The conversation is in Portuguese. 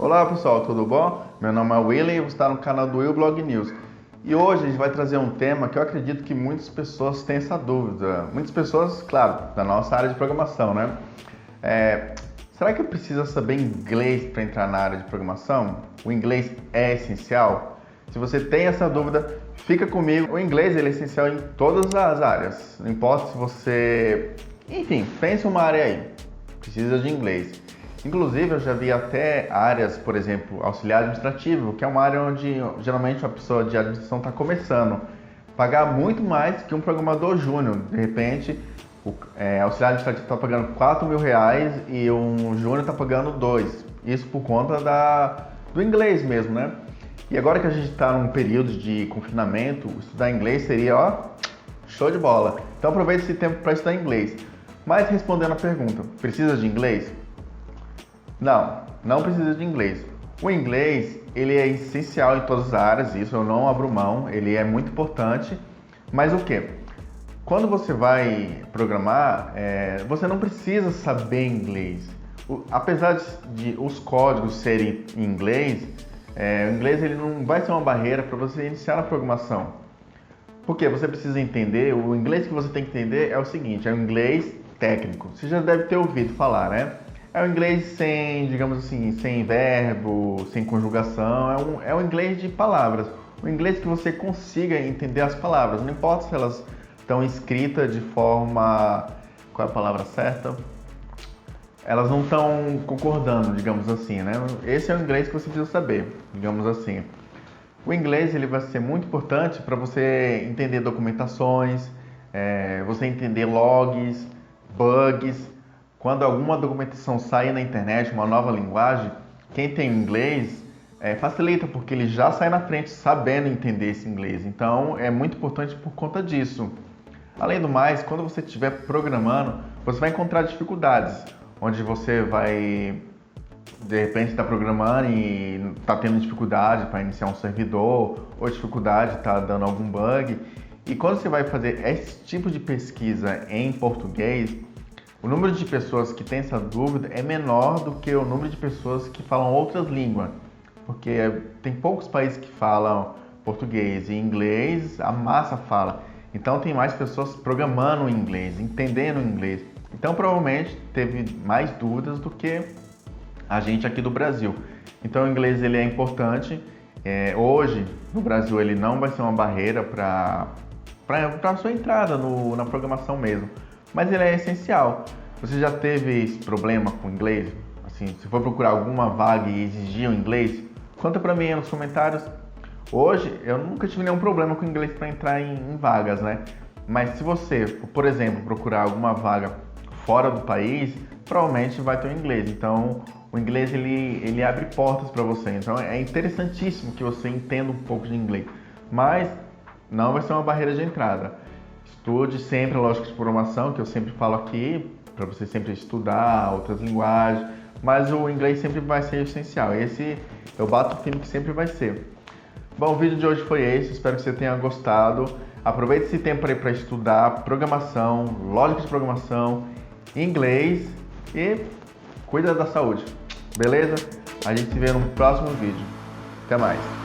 Olá pessoal, tudo bom? Meu nome é William e você está no canal do Will Blog News. E hoje a gente vai trazer um tema que eu acredito que muitas pessoas têm essa dúvida. Muitas pessoas, claro, da nossa área de programação, né? Será que eu preciso saber inglês para entrar na área de programação? O inglês é essencial? Se você tem essa dúvida, fica comigo. O inglês ele é essencial em todas as áreas. Não importa se você... Enfim, pensa uma área aí. Precisa de inglês. Inclusive, eu já vi até áreas, por exemplo, auxiliar administrativo, que é uma área onde geralmente uma pessoa de administração está começando. Pagar muito mais que um programador júnior. De repente, o auxiliar administrativo está pagando R$4.000 e um júnior está pagando 2. Isso por conta do inglês mesmo, né? E agora que a gente está num período de confinamento, estudar inglês seria, ó, show de bola. Então aproveite esse tempo para estudar inglês. Mas respondendo a pergunta, precisa de inglês? Não precisa de inglês. O inglês, ele é essencial em todas as áreas, isso eu não abro mão, ele é muito importante. Mas o quê? Quando você vai programar, você não precisa saber inglês. Apesar de os códigos serem em inglês, o inglês ele não vai ser uma barreira para você iniciar a programação. Porque você precisa entender, o inglês que você tem que entender é o seguinte, é o inglês técnico. Você já deve ter ouvido falar, né? É o inglês sem, digamos assim, sem verbo, sem conjugação, é um inglês de palavras. O inglês que você consiga entender as palavras, não importa se elas estão escritas de forma... Qual é a palavra certa? Elas não estão concordando, digamos assim, né? Esse é o inglês que você precisa saber, digamos assim. O inglês ele vai ser muito importante para você entender documentações, você entender logs, bugs. Quando alguma documentação sai na internet, uma nova linguagem, quem tem inglês facilita, porque ele já sai na frente sabendo entender esse inglês. Então, é muito importante por conta disso. Além do mais, quando você estiver programando, você vai encontrar dificuldades, onde você vai, de repente, estar programando e está tendo dificuldade para iniciar um servidor, ou dificuldade está dando algum bug. E quando você vai fazer esse tipo de pesquisa em português, o número de pessoas que tem essa dúvida é menor do que o número de pessoas que falam outras línguas, porque tem poucos países que falam português e inglês a massa fala. Então tem mais pessoas programando em inglês, entendendo inglês. Então provavelmente teve mais dúvidas do que a gente aqui do Brasil. Então o inglês ele é importante. Hoje no Brasil ele não vai ser uma barreira para a sua entrada na programação mesmo. Mas ele é essencial. Você já teve esse problema com inglês? Assim, se for procurar alguma vaga e exigir o inglês, conta pra mim aí nos comentários. Hoje, eu nunca tive nenhum problema com inglês para entrar em vagas, né? Mas se você, por exemplo, procurar alguma vaga fora do país, provavelmente vai ter o inglês. Então, o inglês ele abre portas para você. Então, é interessantíssimo que você entenda um pouco de inglês. Mas não vai ser uma barreira de entrada. Estude sempre a lógica de programação, que eu sempre falo aqui, para você sempre estudar outras linguagens, mas o inglês sempre vai ser essencial. Esse eu bato firme que sempre vai ser. Bom, o vídeo de hoje foi esse, espero que você tenha gostado. Aproveite esse tempo aí para estudar programação, lógica de programação, inglês e cuida da saúde, beleza? A gente se vê no próximo vídeo. Até mais!